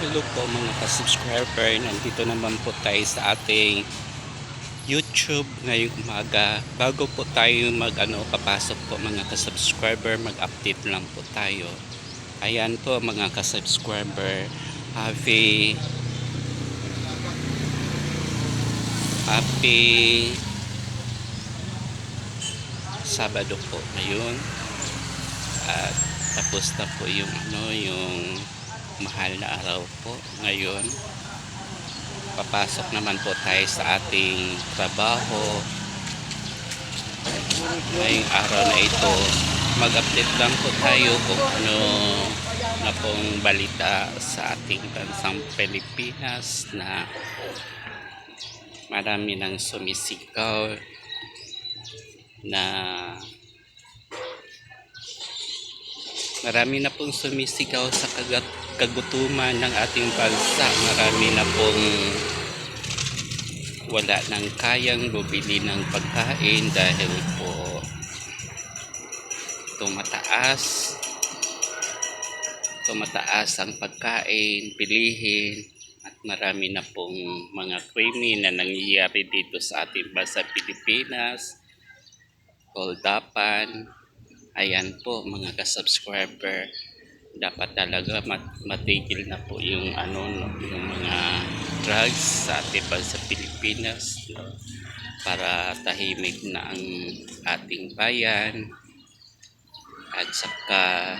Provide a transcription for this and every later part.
Hello po mga ka-subscriber, nandito naman po tayo sa ating YouTube ngayong umaga. Bago po tayo papasok po mga ka-subscriber, mag-update lang po tayo. Ayan po mga ka-subscriber, happy Sabado po ngayon. At tapos na po yung mahal na araw po ngayon. Papasok naman po tayo sa ating trabaho ngayong araw na ito. Mag-update lang po tayo kung ano na pong balita sa ating bansang Pilipinas, na marami nang sumisigaw na marami na pong sumisigaw sa kagutuman ng ating bansa. Marami na pong wala nang kayang bumili ng pagkain dahil po tumataas ang pagkain, bilihin, at marami na pong mga krimen na nangyayari dito sa ating bansa Pilipinas. Holdapan. Ayan po mga ka-subscriber, dapat talaga matigil na po yung yung mga drugs sa ating bansa Pilipinas, para tahimik na ang ating bayan. At saka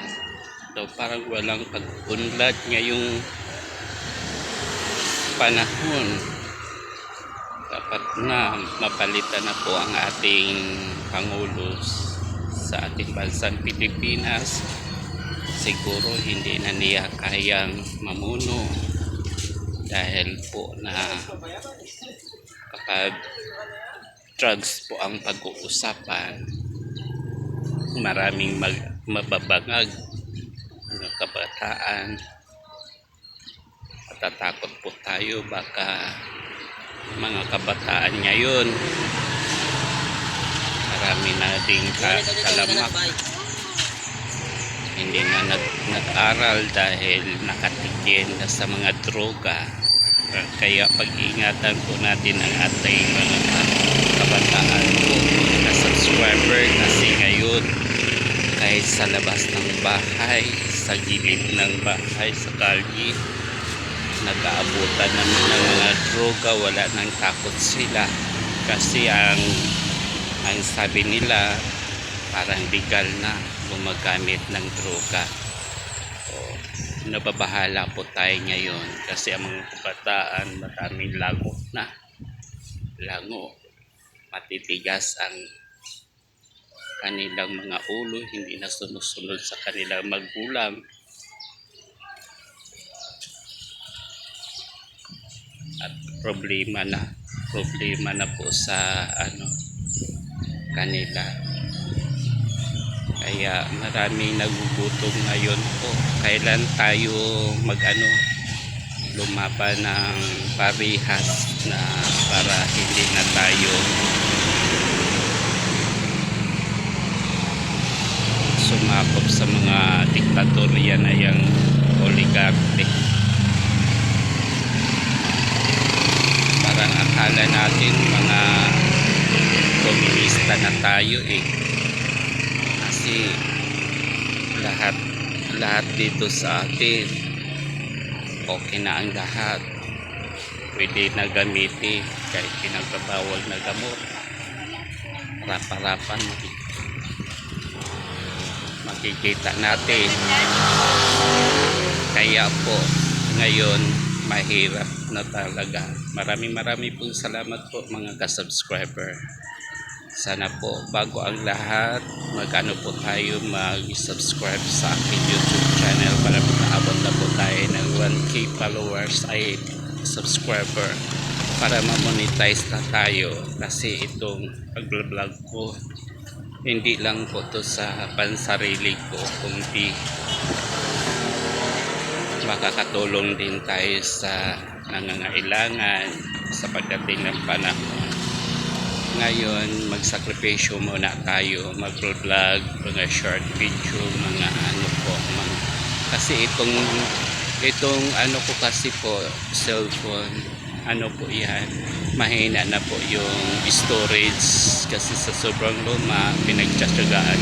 parang walang pag-unlad ngayong panahon. Dapat na mapalitan na po ang ating Pangulo sa ating bansang Pilipinas. Siguro hindi na niya kayang mamuno dahil po na kapag drugs po ang pag-uusapan, maraming mababangag ng kabataan. Matatakot po tayo, baka mga kabataan ngayon marami na ding kalamak, hindi na nag-aral dahil nakatikin na sa mga droga. Kaya pag-iingatan po natin ang ating mga kabataan po na subscriber, kasi ngayon kahit sa labas ng bahay, sa gilid ng bahay, sa kalye, nag-aabutan ng mga droga. Wala nang takot sila kasi ang sabi nila parang legal na gumagamit ng droga. Nababahala po tayo ngayon kasi ang mga kabataan maraming lango, matitigas ang kanilang mga ulo, hindi na sumusunod sa kanilang magulang. At problema na po sa kanila. Kaya maraming nagugutom ngayon po. Kailan tayo lumaban ng parihas na para hindi na tayo sumakop sa mga diktatorya na yung oligarchy. Parang akala natin mga komunista na tayo kasi lahat dito sa atin okay na ang lahat, pwede na gamitin kahit pinagbabawal na gamot, rapa-rapan makikita natin. Kaya po ngayon mahirap na talaga. Maraming pong salamat po mga ka-subscriber. Sana po bago ang lahat, po tayo mag-subscribe sa aking YouTube channel para makaabot na po tayo ng 1K followers ay subscriber, para ma-monetize na tayo. Kasi itong pag-vlog ko, hindi lang po to sa pansarili ko, kundi makakatulong din tayo sa nangangailangan sa pagdating ng panahon. Ngayon magsakripisyo muna tayo, mag-vlog, mga short video, kasi itong Itong ano ko kasi po, cellphone, ano po yan, mahina na po yung storage kasi sa sobrang luma, pinagtsatsagaan.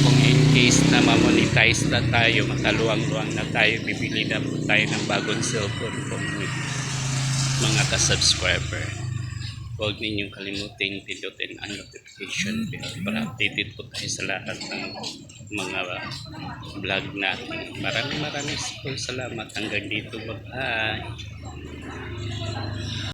Kung in case na ma-monetize na tayo, makaluwang-luwang na tayo, bibili na po tayo ng bagong cellphone po mga ka-subscriber. Huwag ninyong kalimutin pindutin ang notification bell para updated po tayo sa lahat ng mga vlog natin. Maraming po salamat. Hanggang dito. Bye.